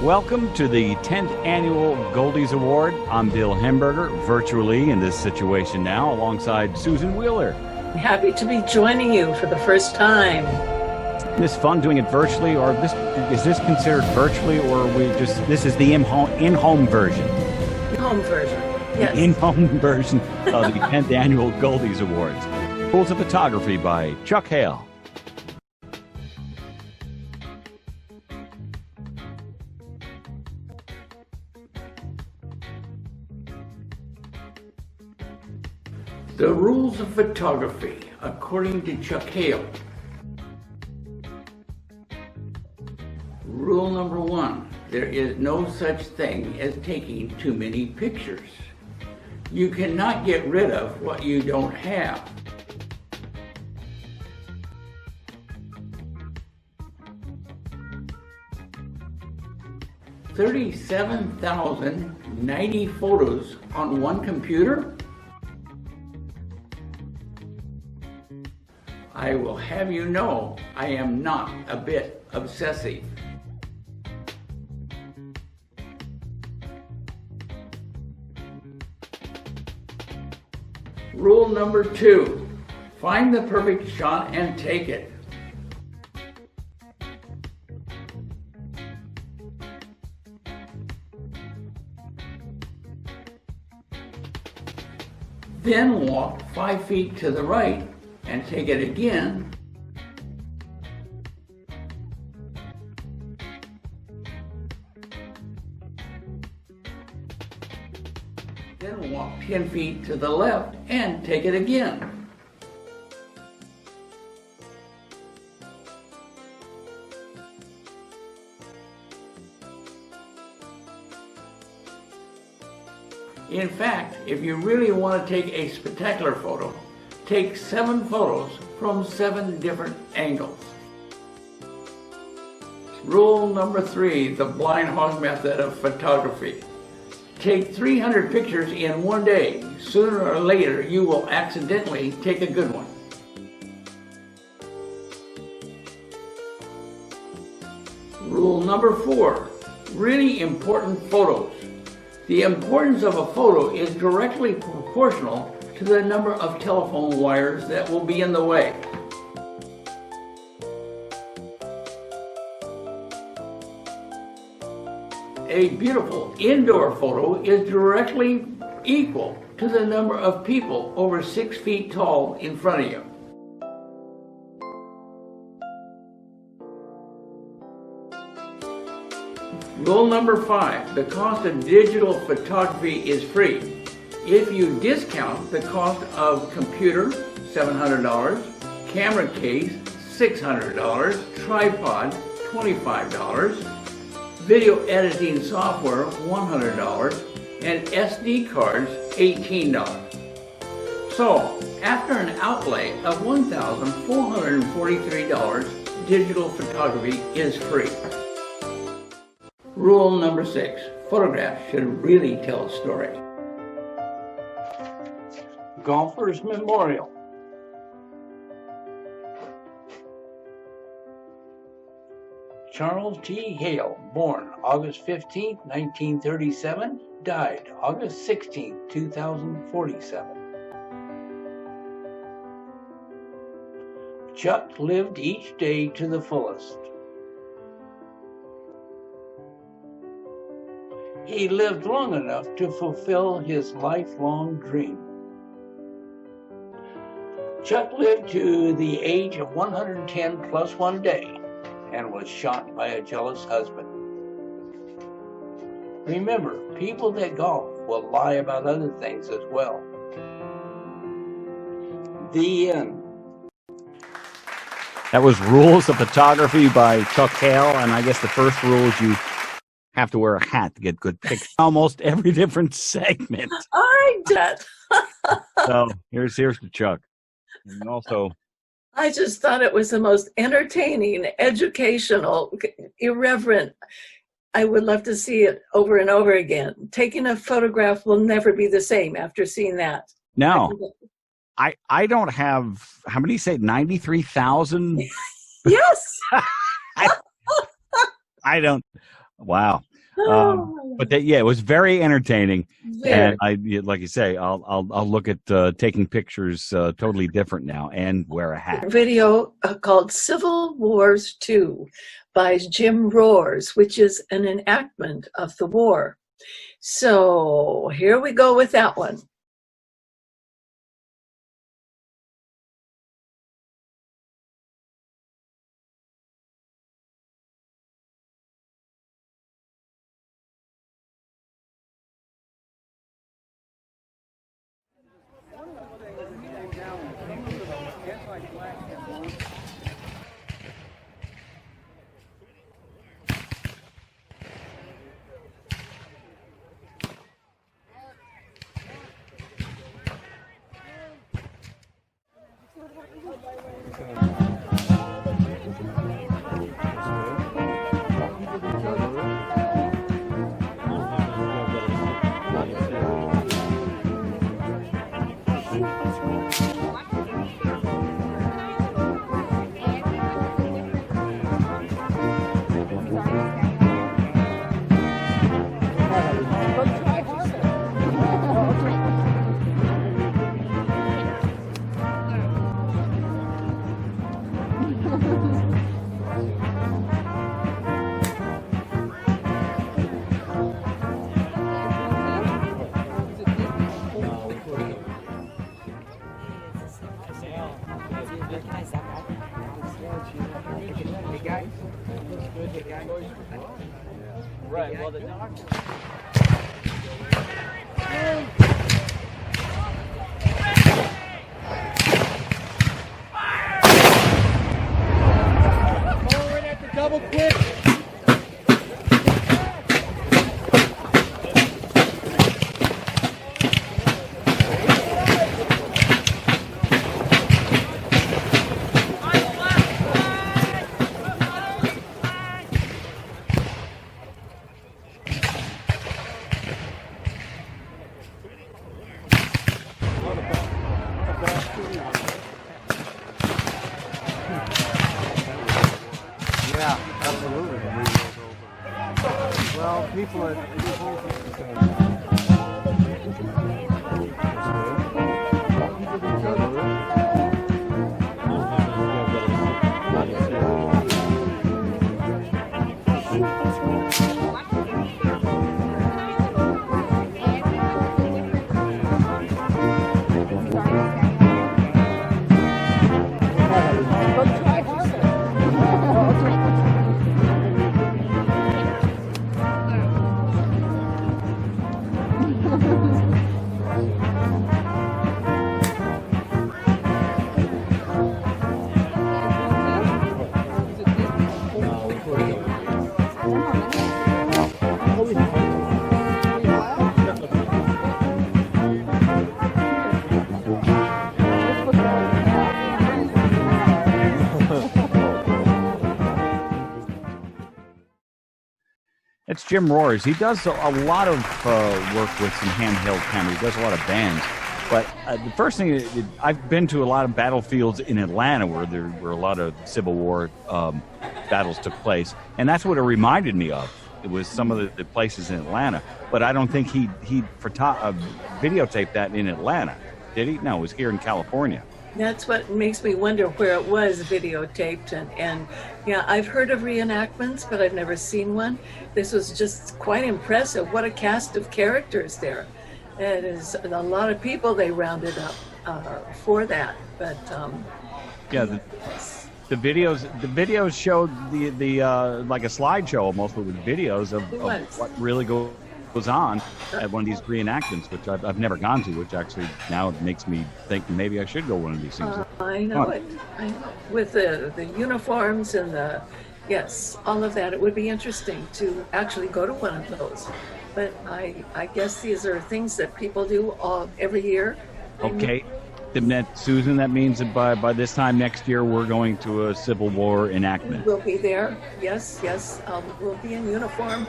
Welcome to the 10th Annual Goldies Award. I'm Bill Hemberger, virtually in this situation now, alongside Susan Wheeler. Happy to be joining you for the first time. Isn't this fun doing it virtually, or is this considered virtually, or this is the in-home version? Home version, yes. The in-home version of the 10th Annual Goldies Awards. Rules of Photography by Chuck Hale. The rules of photography, according to Chuck Hale. Rule number 1, there is no such thing as taking too many pictures. You cannot get rid of what you don't have. $37,090 photos on one computer? I will have you know I am not a bit obsessive. Rule number 2, find the perfect shot and take it. Then walk 5 feet to the right and take it again. Then walk 10 feet to the left and take it again. In fact, if you really want to take a spectacular photo, take 7 photos from 7 different angles. Rule number 3, the blind hog method of photography. Take 300 pictures in one day. Sooner or later, you will accidentally take a good one. Rule number 4, really important photos. The importance of a photo is directly proportional to the number of telephone wires that will be in the way. A beautiful indoor photo is directly equal to the number of people over 6 feet tall in front of you. Rule number 5, the cost of digital photography is free. If you discount the cost of computer, $700, camera case, $600, tripod, $25, video editing software, $100, and SD cards, $18. So, after an outlay of $1,443, digital photography is free. Rule number 6, photographs should really tell a story. Golfer's Memorial. Charles T. Hale, born August 15, 1937, died August 16, 2047. Chuck lived each day to the fullest. He lived long enough to fulfill his lifelong dream. Chuck lived to the age of 110 plus 1 day and was shot by a jealous husband. Remember, people that golf will lie about other things as well. The end. That was Rules of Photography by Chuck Hale, and I guess the first rule is you have to wear a hat to get good pictures. Almost every different segment. I did. So here's to Chuck. And also, I just thought it was the most entertaining, educational, irreverent. I would love to see it over and over again. Taking a photograph will never be the same after seeing that. No, I don't have, how many say 93,000? Yes. I don't. Wow. But it was very entertaining. Very. And like you say, I'll look at taking pictures totally different now and wear a hat. Video called Civil Wars 2 by Jim Roars, which is an enactment of the war. So here we go with that one. Right, well, the doctor... Forward at the double quick. Yeah, absolutely. Well, people are... It's Jim Roars. He does a lot of work with some handheld camera. He does a lot of bands. But the first thing, I've been to a lot of battlefields in Atlanta where there were a lot of Civil War battles took place. And that's what it reminded me of. It was some of the places in Atlanta. But I don't think he videotaped that in Atlanta. Did he? No, it was here in California. That's what makes me wonder where it was videotaped. And yeah, I've heard of reenactments, but I've never seen one. This was just quite impressive. What a cast of characters there. It is a lot of people they rounded up for that. But yeah, the videos showed the like a slideshow almost, but with videos of what really goes on at one of these reenactments, which I've never gone to, which actually now makes me think maybe I should go one of these things. I know it. I know. With the uniforms and all of that, it would be interesting to actually go to one of those. But I guess these are things that people do every year. Okay. Susan, that means that by this time next year, we're going to a Civil War enactment. We'll be there. Yes. We'll be in uniform.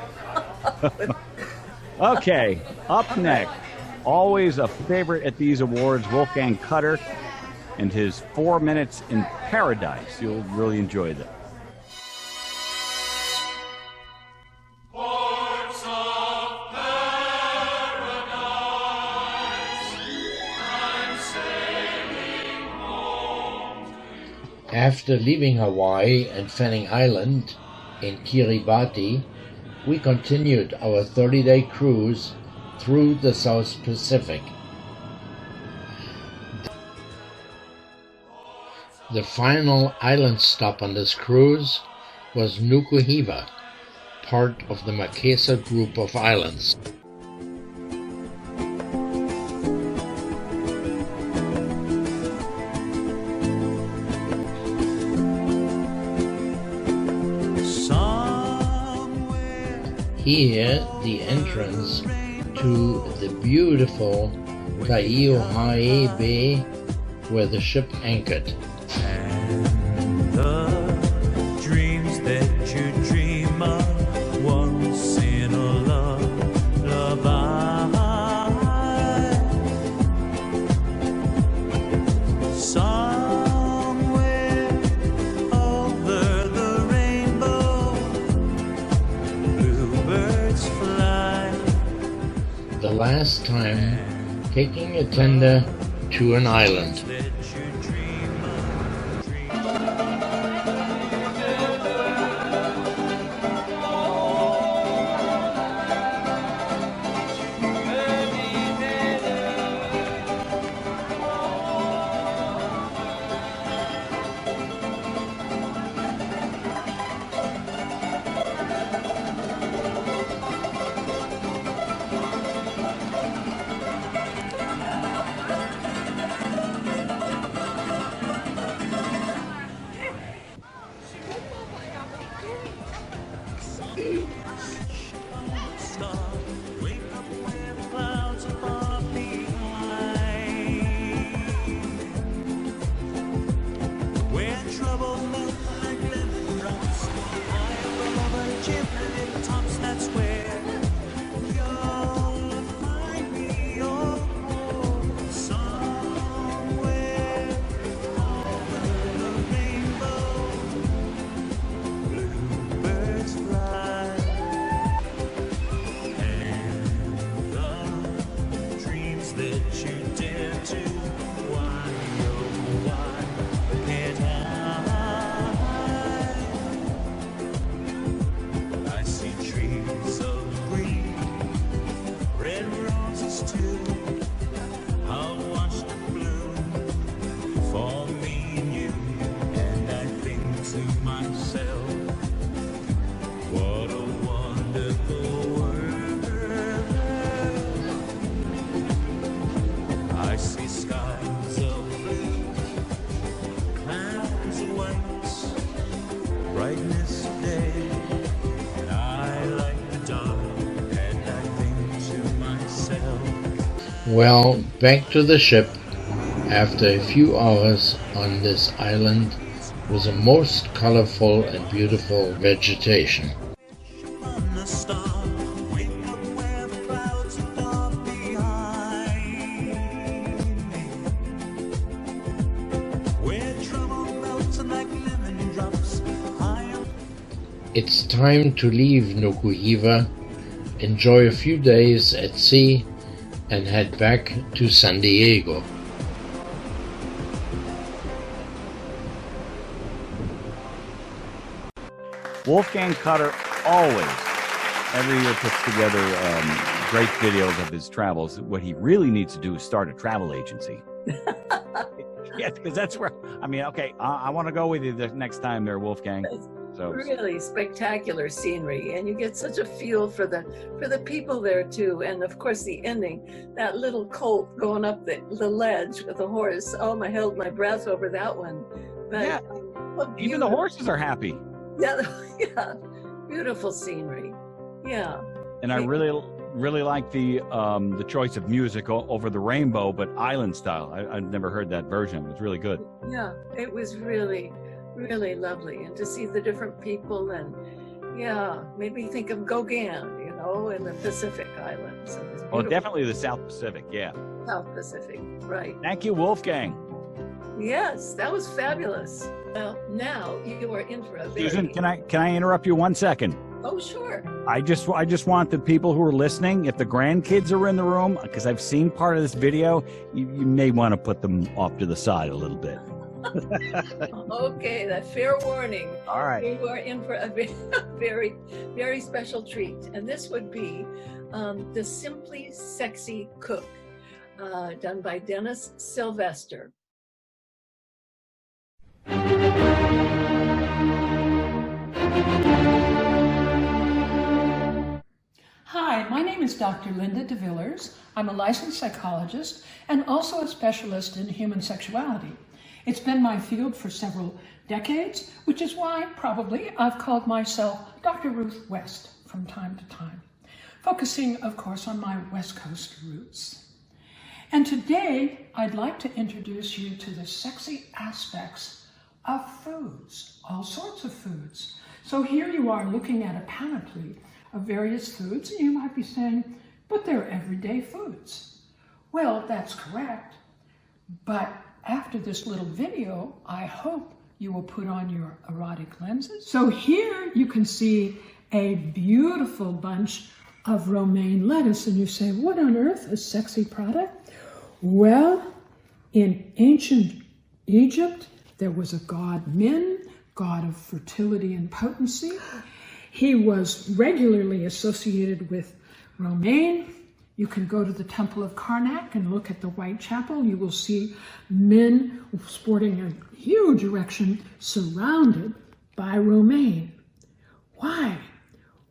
Okay, up next, always a favorite at these awards, Wolfgang Cutter and his 4 Minutes in Paradise. You'll really enjoy that. After leaving Hawaii and Fanning Island in Kiribati, we continued our 30-day cruise through the South Pacific. The final island stop on this cruise was Nukuhiva, part of the Marquesa group of islands. Here, the entrance to the beautiful Kaiohae Bay where the ship anchored. And the dreams that you dream of once in a lullaby. Somewhere over the rainbow, bluebirds fly. The last time taking a tender to an island. Well, back to the ship after a few hours on this island with a most colorful and beautiful vegetation. It's time to leave Nukuhiva, enjoy a few days at sea, and head back to San Diego. Wolfgang Cutter always, every year, puts together great videos of his travels. What he really needs to do is start a travel agency. Yeah, because that's where, I mean, okay, I want to go with you the next time there, Wolfgang. So really spectacular scenery, and you get such a feel for the people there too. And of course the ending, that little colt going up the ledge with the horse. Oh, I held my breath over that one. But yeah, even the horses are happy. Yeah, yeah, beautiful scenery. Yeah. And I really like the choice of music over the rainbow, but island style. I've never heard that version. It was really good. Yeah, it was really lovely, and to see the different people, and yeah, made me think of Gauguin, you know, in the Pacific Islands. Oh, definitely the South Pacific, yeah. South Pacific, right. Thank you, Wolfgang. Yes, that was fabulous. Well, now you are in for a very... Susan, can I interrupt you 1 second? Oh, sure. I just want the people who are listening, if the grandkids are in the room, because I've seen part of this video, you may want to put them off to the side a little bit. Okay, that fair warning. All right. We were in for a very, very special treat. And this would be the Simply Sexy Cook, done by Dennis Sylvester. Hi, my name is Dr. Linda de Villers. I'm a licensed psychologist and also a specialist in human sexuality. It's been my field for several decades, which is why probably I've called myself Dr. Ruth West from time to time, focusing, of course, on my West Coast roots. And today, I'd like to introduce you to the sexy aspects of foods, all sorts of foods. So here you are looking at a panoply of various foods, and you might be saying, but they're everyday foods. Well, that's correct, but after this little video, I hope you will put on your erotic lenses. So here you can see a beautiful bunch of romaine lettuce, and you say, what on earth, a sexy product? Well, in ancient Egypt, there was a god Min, god of fertility and potency. He was regularly associated with romaine. You can go to the Temple of Karnak and look at the Whitechapel. You will see men sporting a huge erection surrounded by romaine. Why?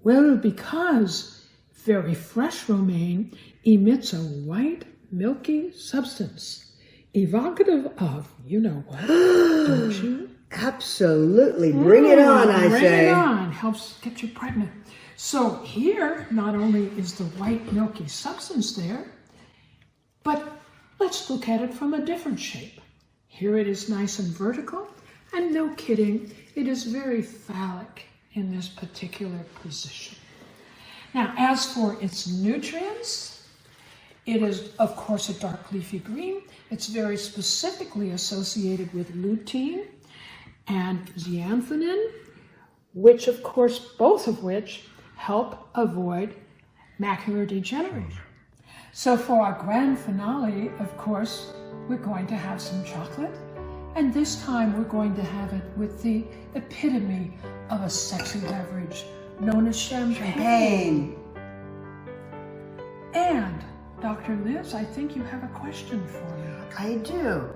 Well, because very fresh romaine emits a white, milky substance, evocative of, you know what, don't you? Absolutely. Bring it on, I say. Bring it on. Helps get you pregnant. So here, not only is the white milky substance there, but let's look at it from a different shape. Here it is nice and vertical, and no kidding, it is very phallic in this particular position. Now, as for its nutrients, it is, of course, a dark leafy green. It's very specifically associated with lutein and zeaxanthin, which, of course, both of which help avoid macular degeneration. So for our grand finale, of course, we're going to have some chocolate, and this time we're going to have it with the epitome of a sexy beverage known as champagne. And Dr. Liz, I think you have a question for me. I do.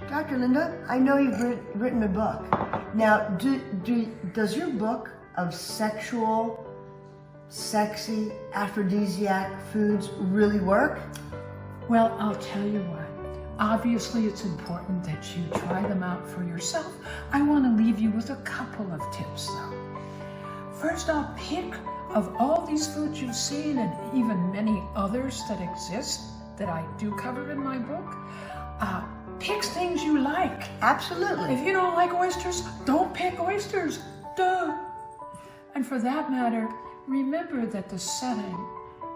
Dr. Linda, I know you've written a book. Now, does your book of sexual, sexy, aphrodisiac foods really work? Well, I'll tell you what. Obviously, it's important that you try them out for yourself. I want to leave you with a couple of tips, though. First, I'll pick of all these foods you've seen and even many others that exist that I do cover in my book. Pick things you like. Absolutely. If you don't like oysters, don't pick oysters. Duh. And for that matter, remember that the setting,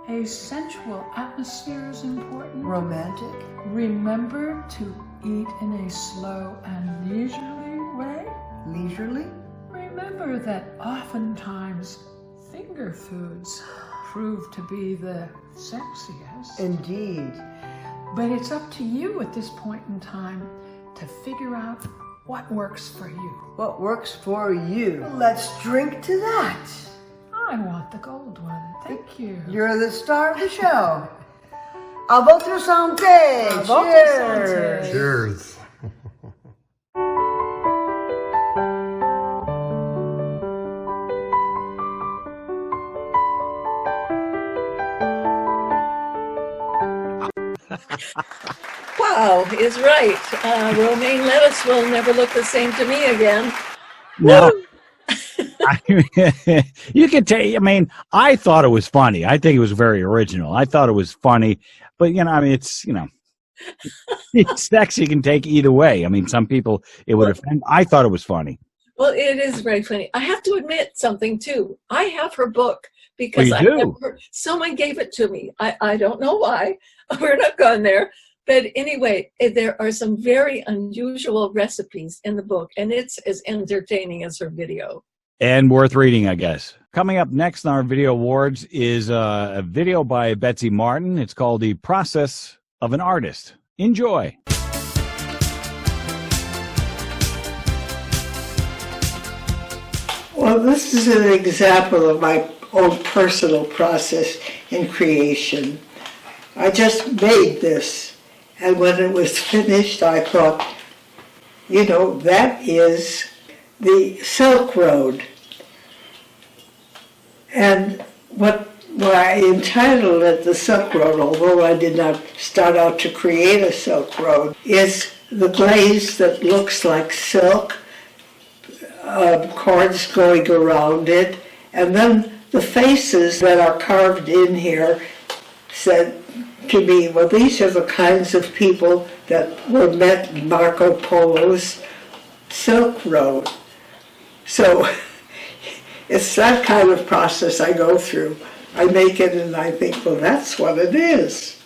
a sensual atmosphere is important. Romantic. Remember to eat in a slow and leisurely way. Leisurely. Remember that oftentimes finger foods prove to be the sexiest. Indeed. But it's up to you at this point in time to figure out what works for you. What works for you? Let's drink to that. I want the gold one. Thank you. You're the star of the show. À votre santé. À votre Cheers. santé. Cheers. Wow, is right. Romaine lettuce will never look the same to me again. No. You can tell. I mean, I thought it was funny. I think it was very original. I thought it was funny, but I mean, it's it's sexy. You can take either way. I mean, some people it would offend. I thought it was funny. Well, it is very funny. I have to admit something too. I have her book because someone gave it to me. I don't know why. We're not going there. But anyway, there are some very unusual recipes in the book, and it's as entertaining as her video. And worth reading, I guess. Coming up next on our video awards is a video by Betsy Martin. It's called The Process of an Artist. Enjoy. Well, this is an example of my own personal process in creation. I just made this, and when it was finished, I thought, you know, that is the Silk Road. And what I entitled it the Silk Road, although I did not start out to create a Silk Road, is the glaze that looks like silk, cords going around it, and then the faces that are carved in here said to me, well, these are the kinds of people that were met in Marco Polo's Silk Road. So it's that kind of process I go through. I make it and I think, well, that's what it is.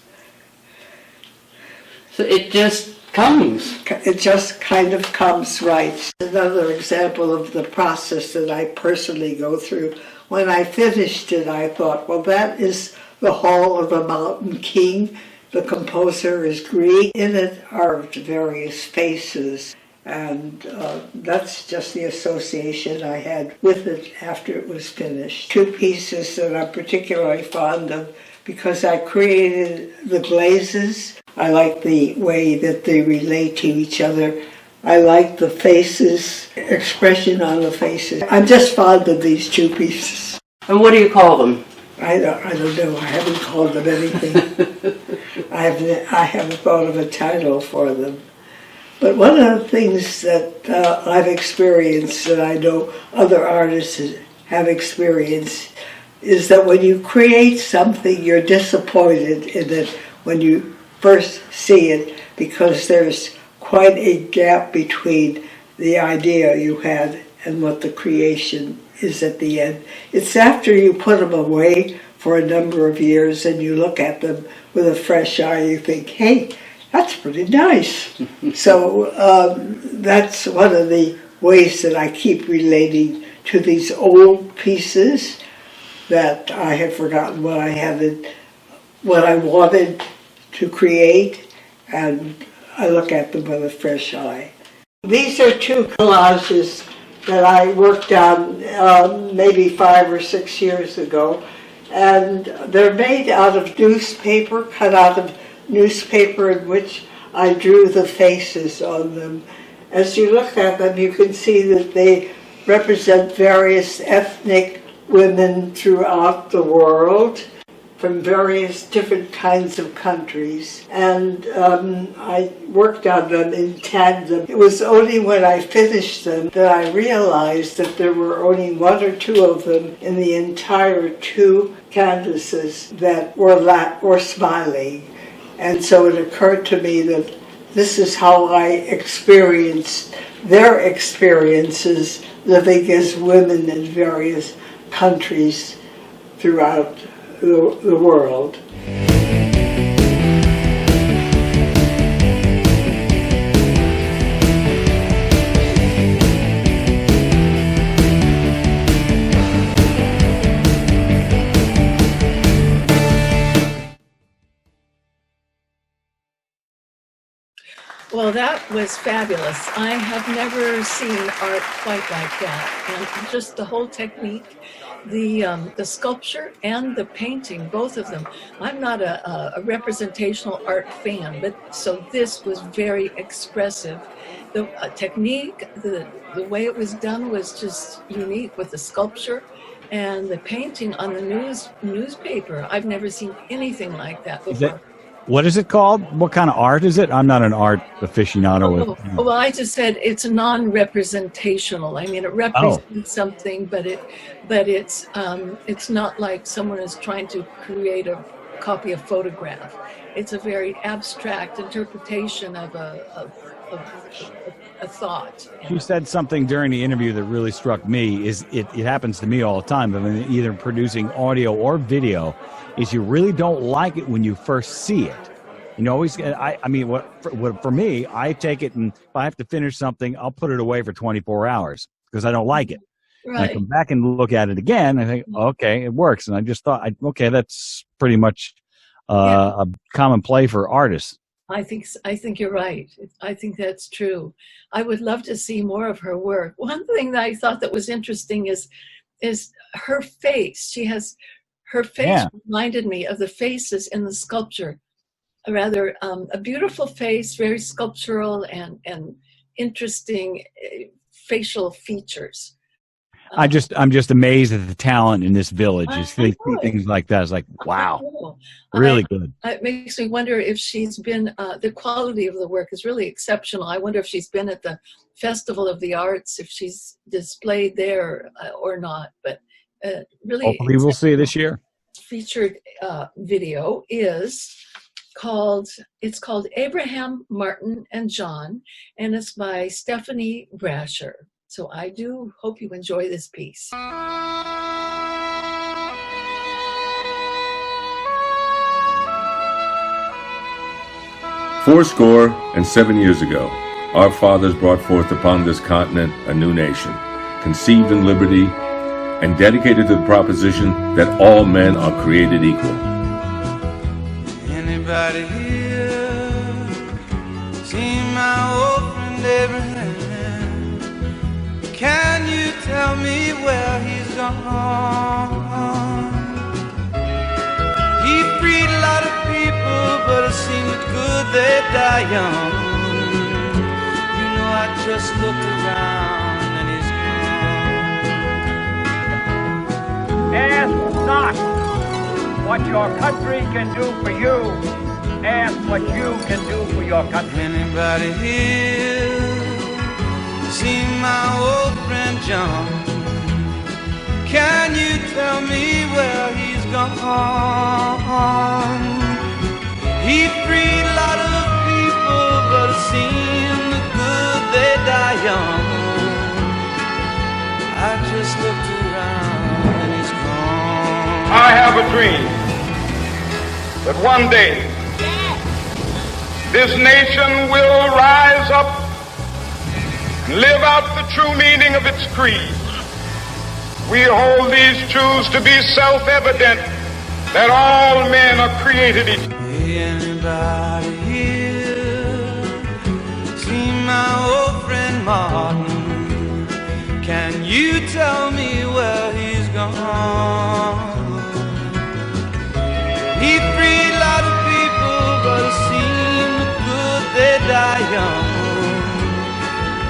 So it just comes. It just kind of comes right. Another example of the process that I personally go through. When I finished it, I thought, well, that is the Hall of the Mountain King. The composer is Greek. In it are various faces. And that's just the association I had with it after it was finished. Two pieces that I'm particularly fond of because I created the glazes. I like the way that they relate to each other. I like the faces, expression on the faces. I'm just fond of these two pieces. And what do you call them? I don't know. I haven't called them anything. I haven't thought of a title for them. But one of the things that I've experienced, that I know other artists have experienced, is that when you create something, you're disappointed in it when you first see it, because there's quite a gap between the idea you had and what the creation is at the end. It's after you put them away for a number of years and you look at them with a fresh eye, you think, hey, that's pretty nice. So that's one of the ways that I keep relating to these old pieces that I had forgotten what I wanted to create, and I look at them with a fresh eye. These are two collages that I worked on maybe 5 or 6 years ago, and they're made out of newspaper, cut out of newspaper, in which I drew the faces on them. As you look at them, you can see that they represent various ethnic women throughout the world from various different kinds of countries. And I worked on them in tandem. It was only when I finished them that I realized that there were only 1 or 2 of them in the entire 2 canvases that were smiling. And so it occurred to me that this is how I experienced their experiences living as women in various countries throughout the world. Well, that was fabulous. I have never seen art quite like that. And just the whole technique, the sculpture and the painting, both of them. I'm not a representational art fan, but so this was very expressive. The technique, the way it was done was just unique with the sculpture and the painting on the newspaper. I've never seen anything like that before. What is it called? What kind of art is it? I'm not an art aficionado. Well, I just said it's non-representational. I mean, it represents something, but it's not like someone is trying to create a copy of photograph. It's a very abstract interpretation of a thought. You said something during the interview that really struck me. Is it happens to me all the time. I mean, either producing audio or video, is you really don't like it when you first see it. You know, always. I mean, for me, I take it, and if I have to finish something, I'll put it away for 24 hours because I don't like it. Right. And I come back and look at it again. I think, okay, it works. And I just thought, okay, that's pretty much a common play for artists. I think you're right. I think that's true. I would love to see more of her work. One thing that I thought that was interesting is her face. Her face reminded me of the faces in the sculpture. Rather, a beautiful face, very sculptural and interesting facial features. I'm just amazed at the talent in this village. You see things like that. It's like, wow, really good. It makes me wonder if she's been, the quality of the work is really exceptional. I wonder if she's been at the Festival of the Arts, if she's displayed there or not. But really, hopefully we'll see this year. Featured video is called Abraham, Martin, and John, and it's by Stephanie Brasher. So I do hope you enjoy this piece. 77 years ago, our fathers brought forth upon this continent a new nation, conceived in liberty and dedicated to the proposition that all men are created equal. Anybody here seen my old friend Abraham? Can you tell me where he's gone? He freed a lot of people, but it seems good they die young. You know, I just looked around and he's gone. Ask not what your country can do for you. Ask what you can do for your country. Anybody here seen my old friend John? Can you tell me where he's gone? He freed a lot of people, but it seemed good they die young. I just looked around and he's gone. I have a dream that one day this nation will rise up and live out the true meaning of its creed. We hold these truths to be self-evident, that all men are created equal. Anybody here seen my old friend Martin? Can you tell me where he's gone? He freed a lot of people, but it seemed good they die young.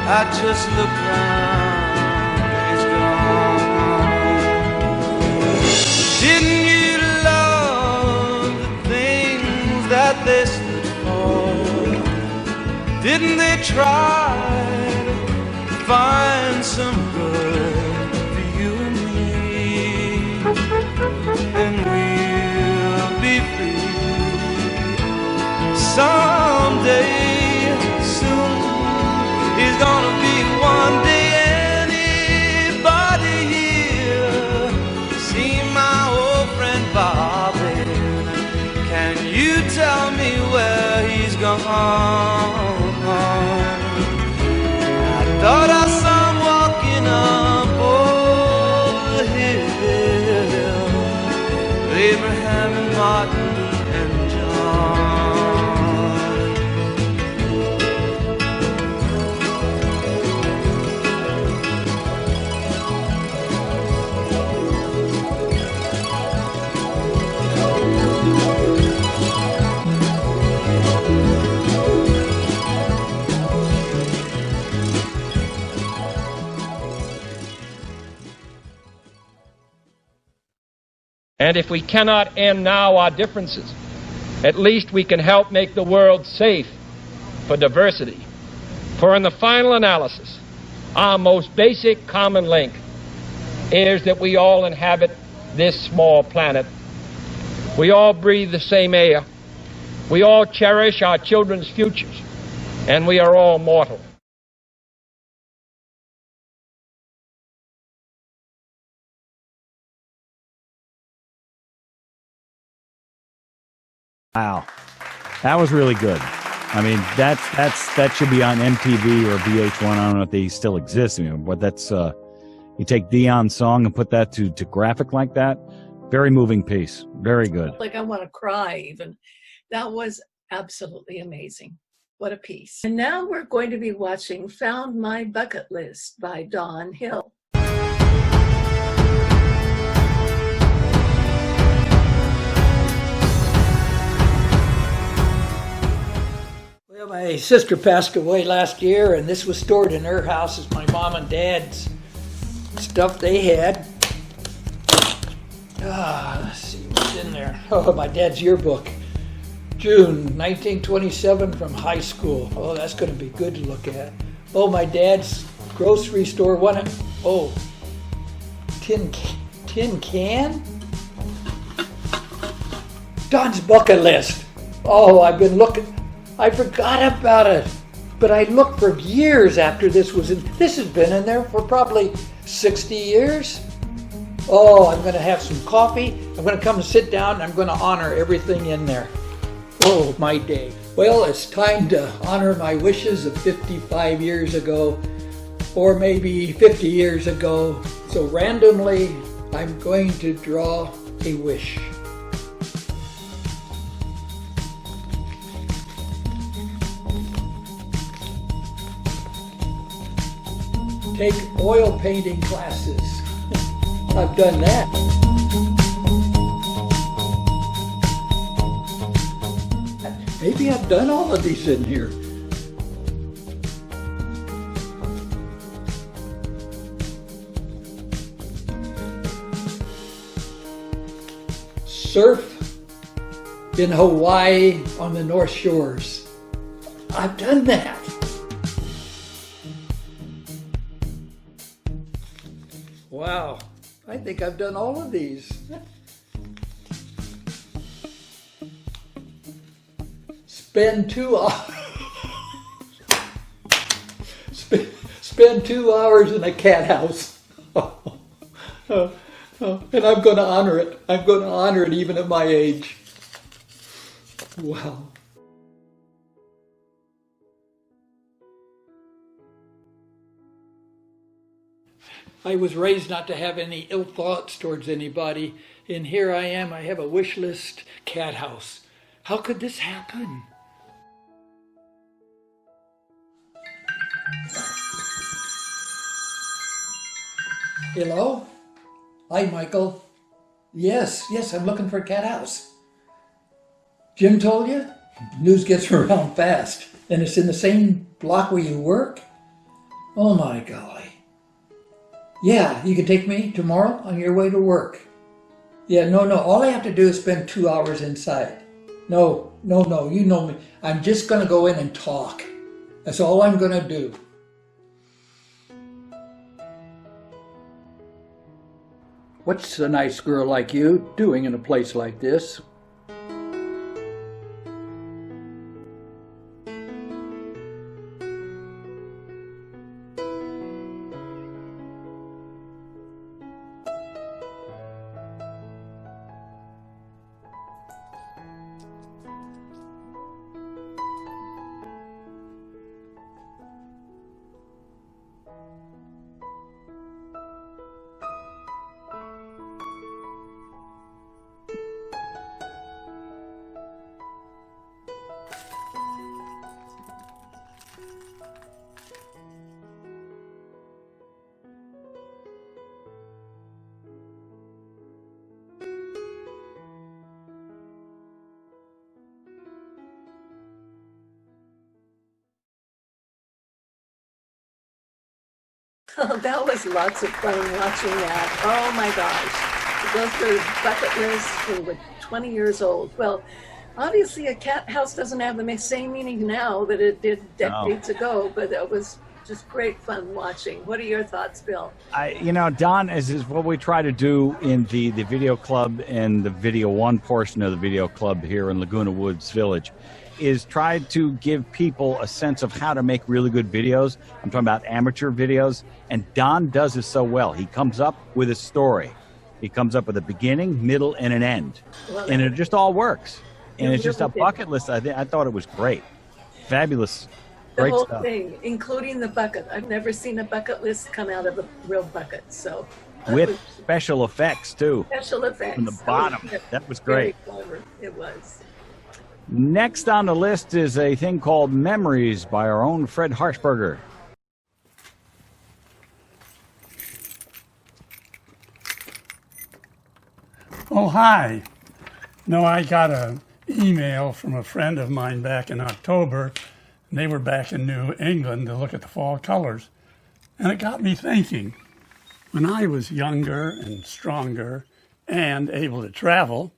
I just looked round and he's gone. Didn't you love the things that they stood for? Didn't they try to find some good for you and me? And we'll be free someday soon. He's gonna be one day. Anybody here see my old friend Bobby? Can you tell me where he's gone? I thought I saw him walking up over the hill, Abraham and Martin and John. And if we cannot end now our differences, at least we can help make the world safe for diversity. For in the final analysis, our most basic common link is that we all inhabit this small planet. We all breathe the same air. We all cherish our children's futures. And we are all mortal. Wow, that was really good. I mean, that should be on MTV or VH1. I don't know if they still exist, but that's you take Dion's song and put that to graphic like that. Very moving piece. Very good. Like I want to cry even. That was absolutely amazing. What a piece. And now we're going to be watching Found My Bucket List by Dawn Hill. Well, my sister passed away last year, and this was stored in her house as my mom and dad's stuff they had. Let's see what's in there. Oh, my dad's yearbook. June 1927 from high school. Oh, that's going to be good to look at. Oh, my dad's grocery store one. Oh, tin can? Don's bucket list. Oh, I've been looking. I forgot about it. But I looked for years after this was in. This has been in there for probably 60 years. Oh, I'm going to have some coffee. I'm going to come and sit down and I'm going to honor everything in there. Oh, my day. Well, it's time to honor my wishes of 55 years ago, or maybe 50 years ago. So randomly, I'm going to draw a wish. Take oil painting classes. I've done that. Maybe I've done all of these in here. Surf in Hawaii on the North Shores. I've done that. Wow, I think I've done all of these. Spend 2 hours. Spend 2 hours in a cat house. And I'm going to honor it. I'm going to honor it even at my age. Wow. I was raised not to have any ill thoughts towards anybody, and here I am. I have a wish list cat house. How could this happen? Hello? Hi, Michael. Yes, I'm looking for a cat house. Jim told you? News gets around fast. And it's in the same block where you work? Oh my golly. Yeah, you can take me tomorrow on your way to work. Yeah, no, all I have to do is spend 2 hours inside. No, you know me. I'm just going to go in and talk. That's all I'm going to do. What's a nice girl like you doing in a place like this? Oh, that was lots of fun watching that. Oh my gosh. To go through bucket list when we're 20 years old. Well, obviously a cat house doesn't have the same meaning now that it did decades ago, but it was just great fun watching. What are your thoughts, Bill? Don, is what we try to do in the video club and the video one portion of the video club here in Laguna Woods Village is try to give people a sense of how to make really good videos. I'm talking about amateur videos, and Don does it so well. He comes up with a story. He comes up with a beginning, middle, and an end. And it just all works. And it's just a bucket list. I thought it was great. Fabulous. Great stuff. The whole thing, including the bucket. I've never seen a bucket list come out of a real bucket. So with special effects, too. Special effects. From the bottom. That was great. Very clever. It was. Next on the list is a thing called Memories by our own Fred Harshbarger. Oh, hi. No, I got an email from a friend of mine back in October, and they were back in New England to look at the fall colors. And it got me thinking, when I was younger and stronger and able to travel,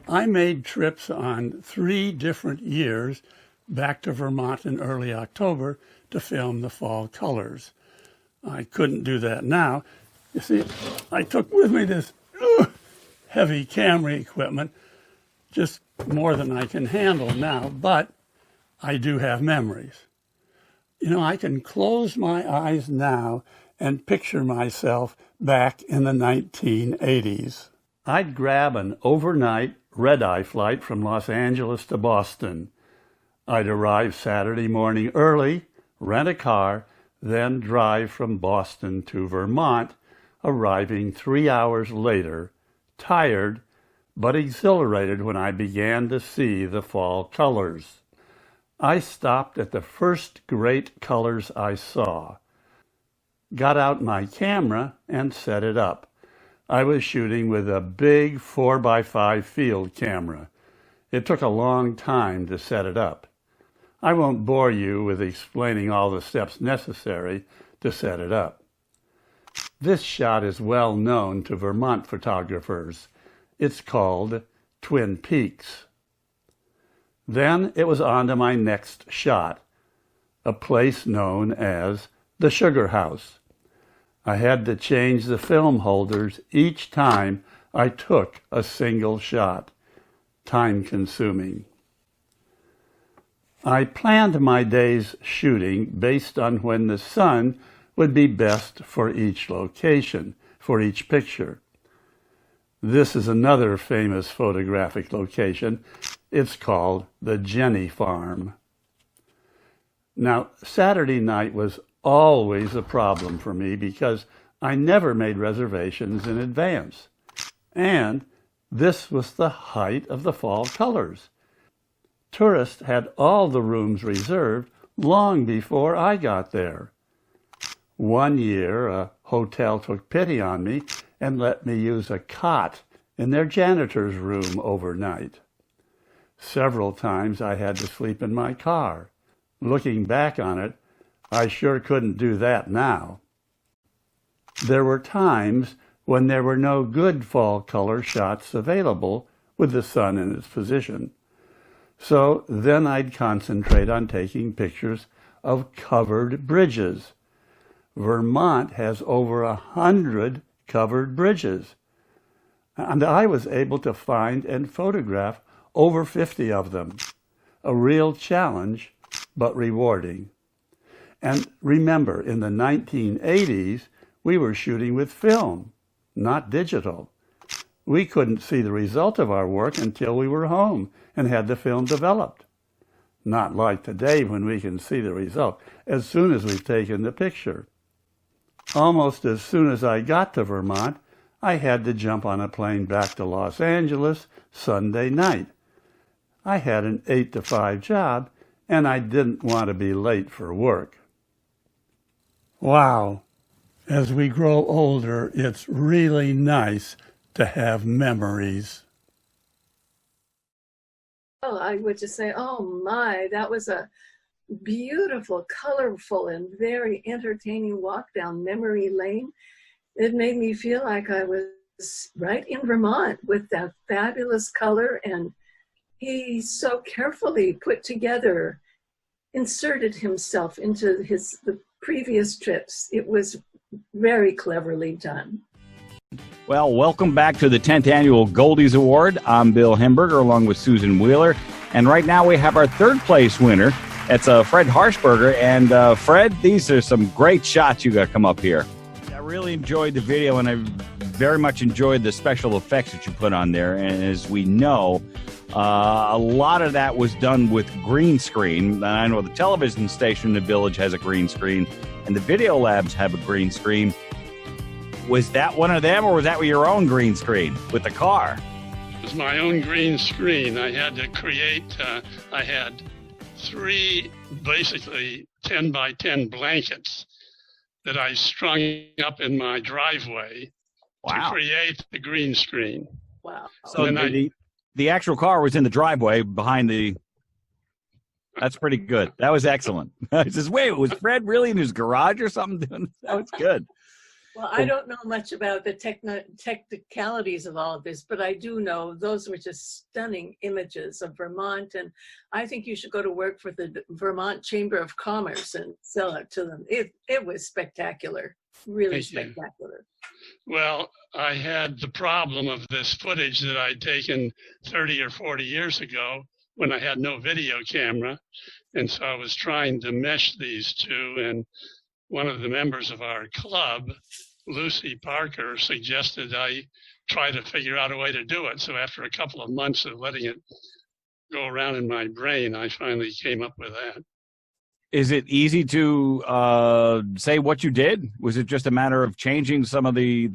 I made trips on 3 different years back to Vermont in early October to film the fall colors. I couldn't do that now. You see, I took with me this heavy camera equipment, just more than I can handle now, but I do have memories. You know, I can close my eyes now and picture myself back in the 1980s. I'd grab an overnight red-eye flight from Los Angeles to Boston. I'd arrive Saturday morning early, rent a car, then drive from Boston to Vermont, arriving 3 hours later, tired but exhilarated when I began to see the fall colors. I stopped at the first great colors I saw, got out my camera and set it up. I was shooting with a big 4x5 field camera. It took a long time to set it up. I won't bore you with explaining all the steps necessary to set it up. This shot is well known to Vermont photographers. It's called Twin Peaks. Then it was on to my next shot, a place known as the Sugar House. I had to change the film holders each time I took a single shot. Time-consuming. I planned my day's shooting based on when the sun would be best for each location, for each picture. This is another famous photographic location. It's called the Jenny Farm. Now, Saturday night was always a problem for me because I never made reservations in advance. And this was the height of the fall colors. Tourists had all the rooms reserved long before I got there. One year, a hotel took pity on me and let me use a cot in their janitor's room overnight. Several times I had to sleep in my car. Looking back on it, I sure couldn't do that now. There were times when there were no good fall color shots available with the sun in its position. So then I'd concentrate on taking pictures of covered bridges. Vermont has over 100 covered bridges. And I was able to find and photograph over 50 of them. A real challenge, but rewarding. And remember, in the 1980s, we were shooting with film, not digital. We couldn't see the result of our work until we were home and had the film developed. Not like today when we can see the result as soon as we've taken the picture. Almost as soon as I got to Vermont, I had to jump on a plane back to Los Angeles Sunday night. I had an 8 to 5 job, and I didn't want to be late for work. Wow, as we grow older, it's really nice to have memories. Oh, I would just say, oh my, that was a beautiful, colorful, and very entertaining walk down memory lane. It made me feel like I was right in Vermont with that fabulous color, and he so carefully put together, inserted himself into the previous trips. It was very cleverly done. Well, welcome back to the 10th Annual Goldies Award. I'm Bill Hemberger along with Susan Wheeler. And right now we have our third place winner. It's Fred Harshbarger. And Fred, these are some great shots you got come up here. I really enjoyed the video, and I very much enjoyed the special effects that you put on there. And as we know, a lot of that was done with green screen. I know the television station in the village has a green screen, and the video labs have a green screen. Was that one of them, or was that your own green screen with the car? was my own green screen. I had to create, I had 3 basically 10 by 10 blankets that I strung up in my driveway to create the green screen. Wow. So the actual car was in the driveway behind the... That's pretty good. That was excellent. I says, wait, was Fred really in his garage or something doing this? That was good. Well, I don't know much about the technicalities of all of this, but I do know those were just stunning images of Vermont, and I think you should go to work for the Vermont Chamber of Commerce and sell it to them. It was spectacular, really spectacular. Well, I had the problem of this footage that I'd taken 30 or 40 years ago when I had no video camera, and so I was trying to mesh these two, and one of the members of our club, Lucy Parker, suggested I try to figure out a way to do it. So after a couple of months of letting it go around in my brain, I finally came up with that. Is it easy to say what you did? Was it just a matter of changing some of the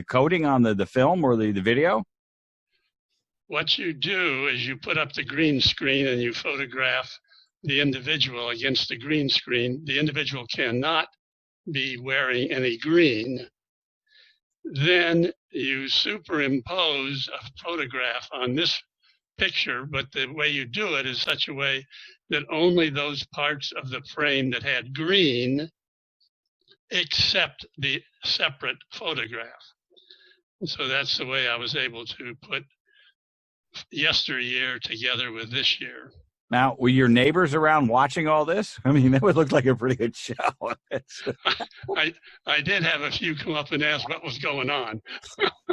coding on the film or the video? What you do is you put up the green screen and you photograph the individual against the green screen. The individual cannot be wearing any green. Then you superimpose a photograph on this picture, but the way you do it is such a way that only those parts of the frame that had green accept the separate photograph. So that's the way I was able to put yesteryear together with this year. Now, were your neighbors around watching all this? I mean, that would look like a pretty good show. I did have a few come up and ask what was going on.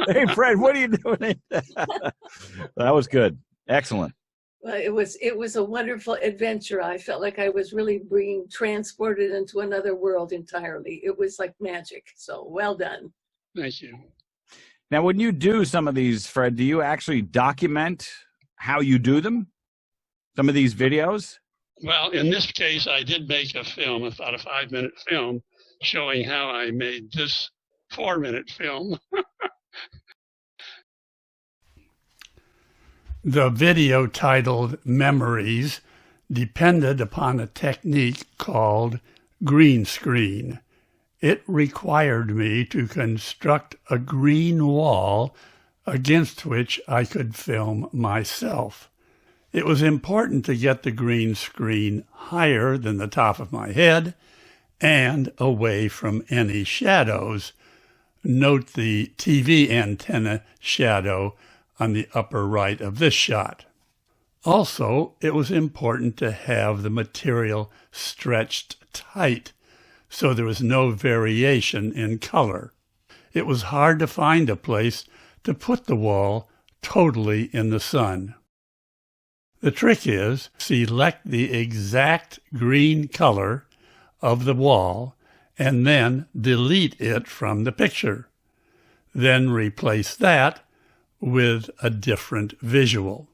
Hey, Fred, what are you doing? That was good. Excellent. Well, it was a wonderful adventure. I felt like I was really being transported into another world entirely. It was like magic. So well done. Thank you. Now, when you do some of these, Fred, do you actually document how you do them? Some of these videos? Well, in this case, I did make a film, about a 5-minute film, showing how I made this 4-minute film. The video titled Memories depended upon a technique called green screen. It required me to construct a green wall against which I could film myself. It was important to get the green screen higher than the top of my head and away from any shadows. Note the TV antenna shadow on the upper right of this shot. Also, it was important to have the material stretched tight so there was no variation in color. It was hard to find a place to put the wall totally in the sun. The trick is select the exact green color of the wall and then delete it from the picture. Then replace that with a different visual.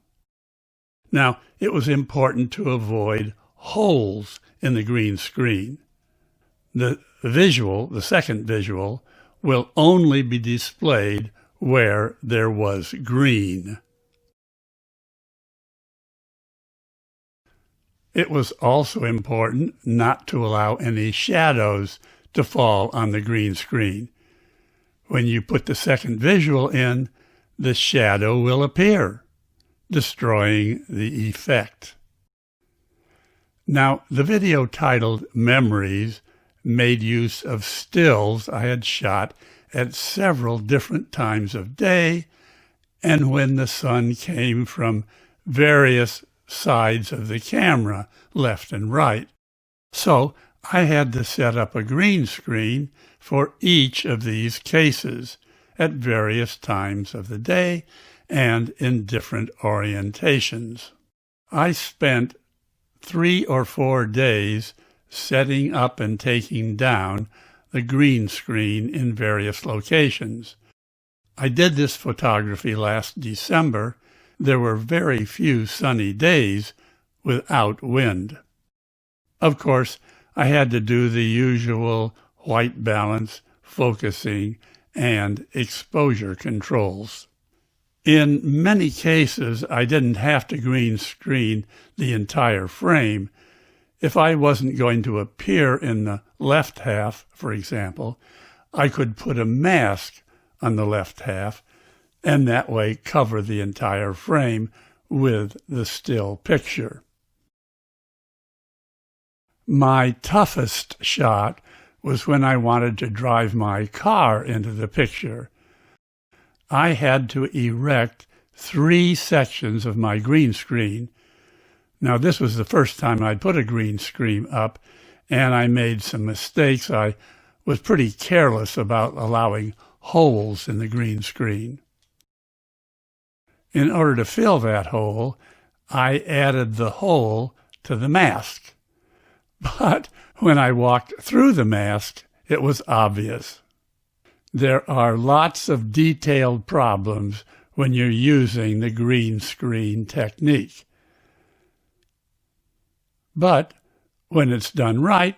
Now, it was important to avoid holes in the green screen. The second visual, will only be displayed where there was green. It was also important not to allow any shadows to fall on the green screen. When you put the second visual in, the shadow will appear, destroying the effect. Now, the video titled Memories made use of stills I had shot at several different times of day and when the sun came from various sides of the camera, left and right. So I had to set up a green screen for each of these cases at various times of the day and in different orientations. I spent 3 or 4 days setting up and taking down the green screen in various locations. I did this photography last December. There were very few sunny days without wind. Of course, I had to do the usual white balance, focusing, and exposure controls. In many cases, I didn't have to green screen the entire frame. If I wasn't going to appear in the left half, for example, I could put a mask on the left half and that way cover the entire frame with the still picture. My toughest shot was when I wanted to drive my car into the picture. I had to erect 3 sections of my green screen. Now, this was the first time I'd put a green screen up, and I made some mistakes. I was pretty careless about allowing holes in the green screen. In order to fill that hole, I added the hole to the mask. But when I walked through the mask, it was obvious. There are lots of detailed problems when you're using the green screen technique. But when it's done right,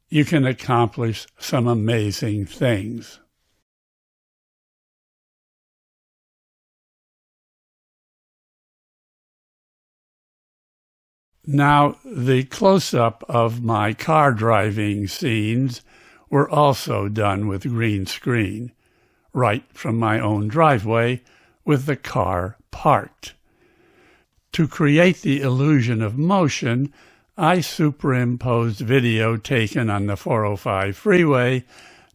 you can accomplish some amazing things. Now, the close-up of my car driving scenes were also done with green screen, right from my own driveway with the car parked. To create the illusion of motion, I superimposed video taken on the 405 freeway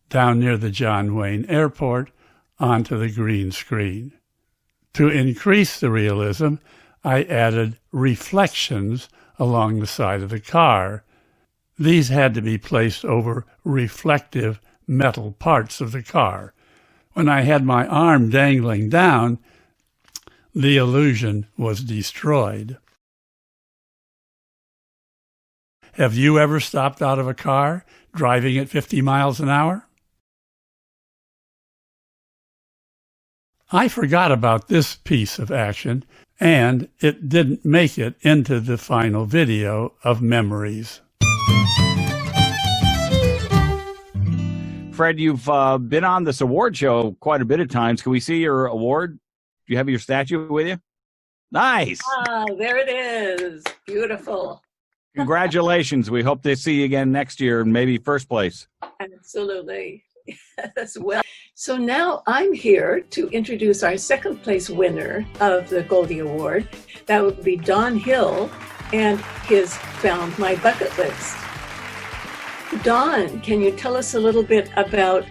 down near the John Wayne Airport onto the green screen. To increase the realism, I added reflections along the side of the car. These had to be placed over reflective metal parts of the car. When I had my arm dangling down, the illusion was destroyed. Have you ever stopped out of a car driving at 50 miles an hour? I forgot about this piece of action, and it didn't make it into the final video of Memories. Fred, you've been on this award show quite a bit of times. Can we see your award? Do you have your statue with you? Nice. Ah, there it is. Beautiful. Congratulations. We hope to see you again next year and maybe first place. Absolutely. Yes, well. So now I'm here to introduce our second place winner of the Goldie Award. That would be Don Hill and his Found My Bucket List. Don, can you tell us a little bit about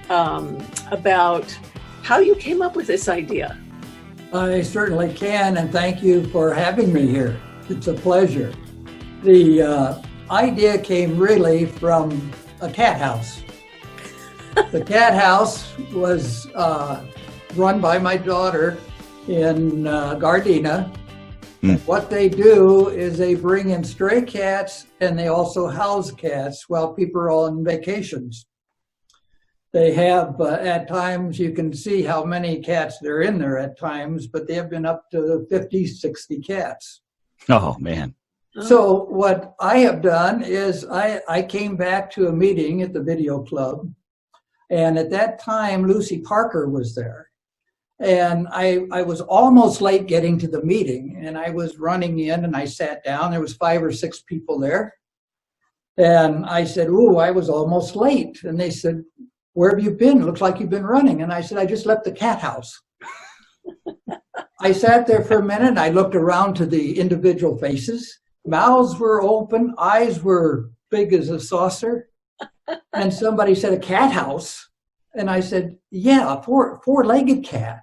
how you came up with this idea? I certainly can, and thank you for having me here. It's a pleasure. The idea came really from a cat house. The cat house was run by my daughter in Gardena. What they do is they bring in stray cats and they also house cats while people are on vacations. They have, at times, you can see how many cats there are in there at times, but they have been up to 50, 60 cats. Oh, man. So what I have done is I came back to a meeting at the video club, and at that time, Lucy Parker was there. And I was almost late getting to the meeting, and I was running in, and I sat down. There was 5 or 6 people there. And I said, ooh, I was almost late. And they said, where have you been? It looks like you've been running. And I said, I just left the cat house. I sat there for a minute, and I looked around to the individual faces. Mouths were open, eyes were big as a saucer. And somebody said, a cat house? And I said, yeah, a four-legged cat.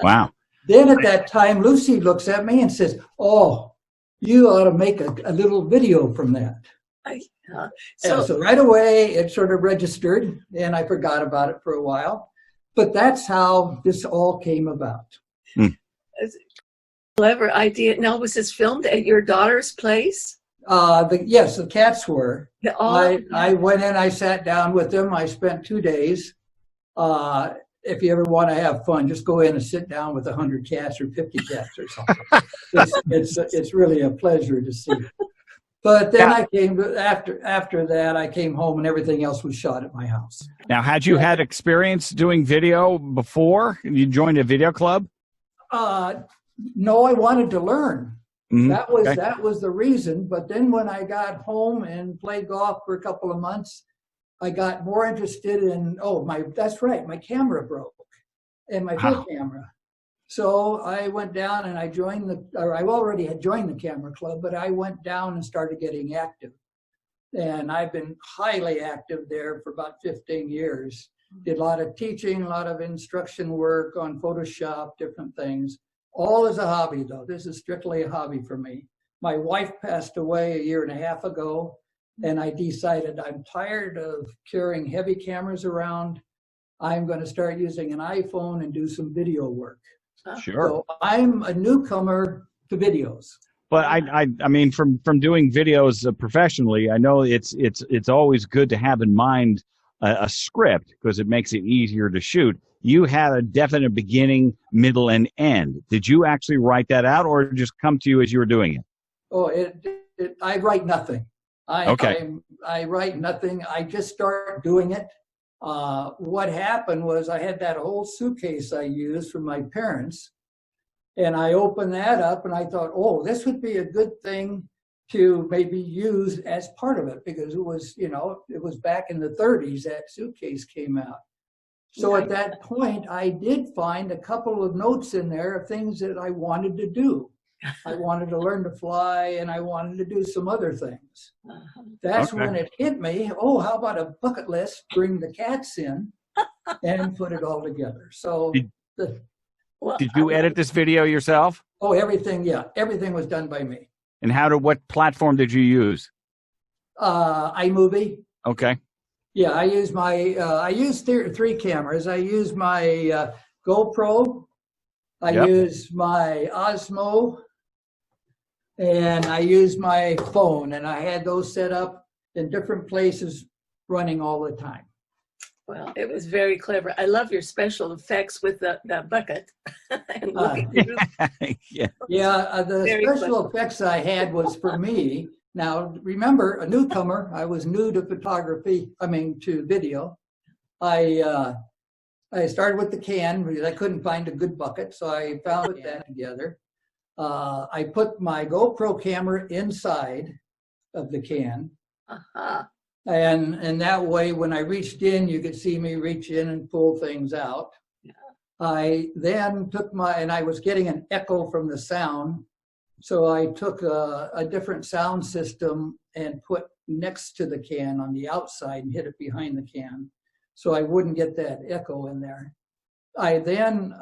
Wow. Then at that time, Lucy looks at me and says, oh, you ought to make a little video from that. So right away, it sort of registered, and I forgot about it for a while. But that's how this all came about. Clever idea. Now, was this filmed at your daughter's place? Yes, the cats were. Oh, I went in, I sat down with them. I spent 2 days. If you ever want to have fun, just go in and sit down with 100 cats or 50 cats or something. It's really a pleasure to see. But then I came after that. I came home and everything else was shot at my house. Now, had you had experience doing video before you joined a video club? No, I wanted to learn. Mm-hmm. That was the reason. But then when I got home and played golf for a couple of months, I got more interested in, that's right, my camera broke, and my full camera. So I went down and I already had joined the camera club, but I went down and started getting active. And I've been highly active there for about 15 years. Did a lot of teaching, a lot of instruction work on Photoshop, different things. All as a hobby, though. This is strictly a hobby for me. My wife passed away a year and a half ago, and I decided I'm tired of carrying heavy cameras around. I'm going to start using an iPhone and do some video work. Sure. So I'm a newcomer to videos. But I mean, from doing videos professionally, I know it's always good to have in mind a script because it makes it easier to shoot. You had a definite beginning, middle, and end. Did you actually write that out, or did it just come to you as you were doing it? Oh, I write nothing. I write nothing. I just start doing it. What happened was I had that old suitcase I used from my parents, and I opened that up and I thought, this would be a good thing to maybe use as part of it, because it was back in the 30s that suitcase came out. So at that point, I did find a couple of notes in there of things that I wanted to do. I wanted to learn to fly, and I wanted to do some other things. That's when it hit me, how about a bucket list, bring the cats in, and put it all together. So did you edit this video yourself? Oh, everything, yeah. Everything was done by me. And what platform did you use? iMovie. Okay. Yeah, I use three cameras. I use my GoPro. I use my Osmo. And I use my phone. And I had those set up in different places running all the time. Well, it was very clever. I love your special effects with the bucket. And looking through. The special effects I had was for me. Now, remember, a newcomer, I was new to to video. I started with the can because I couldn't find a good bucket, so I found that together. I put my GoPro camera inside of the can. And that way, when I reached in, you could see me reach in and pull things out. I then took and I was getting an echo from the sound. So I took a different sound system and put next to the can on the outside and hid it behind the can, so I wouldn't get that echo in there. I then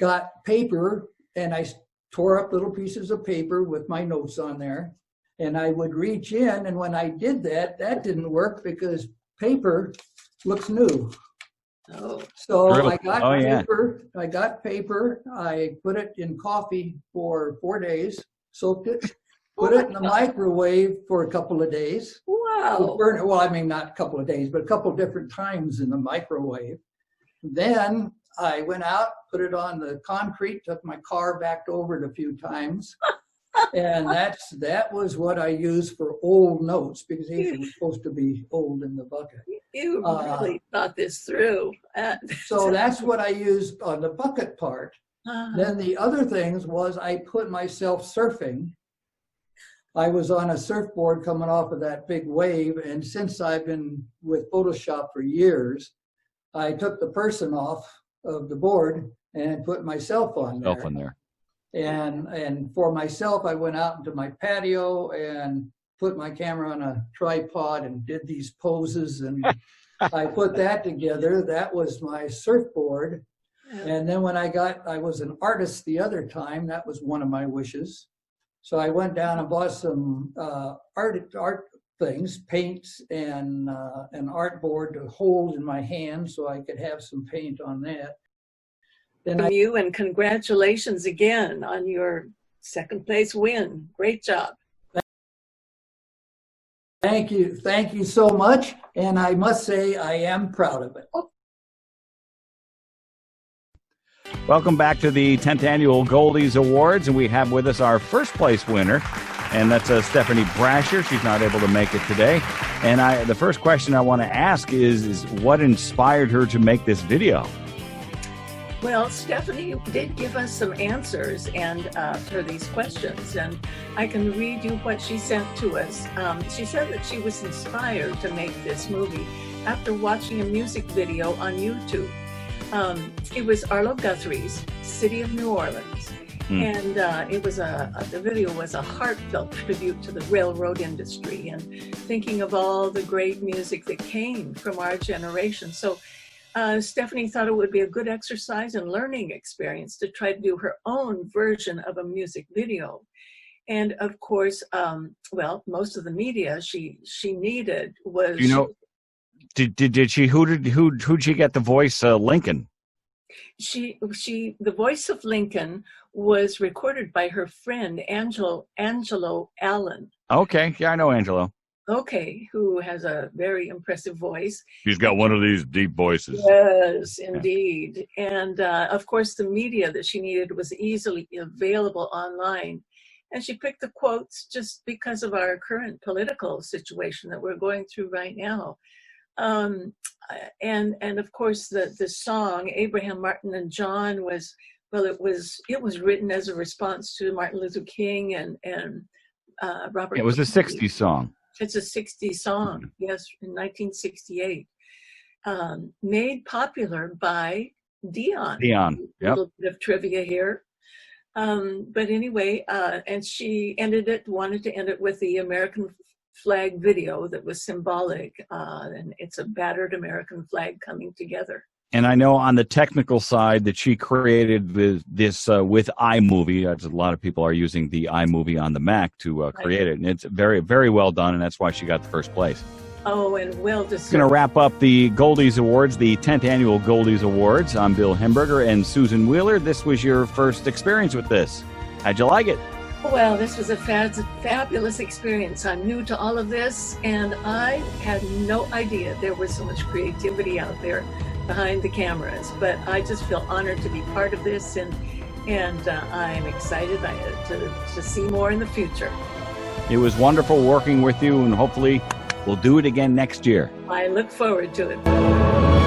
got paper, and I tore up little pieces of paper with my notes on there, and I would reach in, and when I did that didn't work because paper looks new. So I got paper. I got paper. I put it in coffee for 4 days, soaked it, put it in the microwave for a couple of days. Wow. Well, I mean, not a couple of days, but a couple of different times in the microwave. Then I went out, put it on the concrete, took my car back over it a few times. And that was what I used for old notes, because these were supposed to be old in the bucket. You really thought this through. So that's what I used on the bucket part. Then the other things was I put myself surfing. I was on a surfboard coming off of that big wave, and since I've been with Photoshop for years, I took the person off of the board and put myself on there. And for myself, I went out into my patio and put my camera on a tripod and did these poses, and I put that together. That was my surfboard. And then when I was an artist the other time, that was one of my wishes. So I went down and bought some art things, paints, and an art board to hold in my hand so I could have some paint on that. And congratulations again on your second place win. Great job. Thank you so much, and I must say I am proud of it. Welcome back to the 10th Annual Goldies Awards, and we have with us our first place winner, And that's Stephanie Brasher. She's not able to make it today. And the first question I want to ask is what inspired her to make this video? Well, Stephanie did give us some answers and for these questions, and I can read you what she sent to us. She said that she was inspired to make this movie after watching a music video on YouTube. It was Arlo Guthrie's City of New Orleans, and it was the video was a heartfelt tribute to the railroad industry and thinking of all the great music that came from our generation. So Stephanie thought it would be a good exercise and learning experience to try to do her own version of a music video. And of course, well, most of the media she needed was. You know, did she? Who'd she get the voice? Lincoln. The voice of Lincoln was recorded by her friend Angelo Allen. Okay, yeah, I know Angelo. Okay, who has a very impressive voice. He's got one of these deep voices. Yes, indeed. And of course, the media that she needed was easily available online. And she picked the quotes just because of our current political situation that we're going through right now. And of course, the song Abraham, Martin, and John was, well, it was written as a response to Martin Luther King and Robert. It was a 60s song. It's a 60s song, yes, in 1968. Made popular by Dion. Dion, yep. A little bit of trivia here. But anyway, and she wanted to end it with the American flag video that was symbolic, and it's a battered American flag coming together. And I know on the technical side that she created this with iMovie. A lot of people are using the iMovie on the Mac to create it. And it's very, very well done, and that's why she got the first place. Oh, and well deserved. Going to wrap up the Goldies Awards, the 10th Annual Goldies Awards. I'm Bill Hemberger and Susan Wheeler. This was your first experience with this. How'd you like it? Well, this was a fabulous experience. I'm new to all of this, and I had no idea there was so much creativity out there behind the cameras. But I just feel honored to be part of this, and I'm excited to see more in the future. It was wonderful working with you, and hopefully we'll do it again next year. I look forward to it.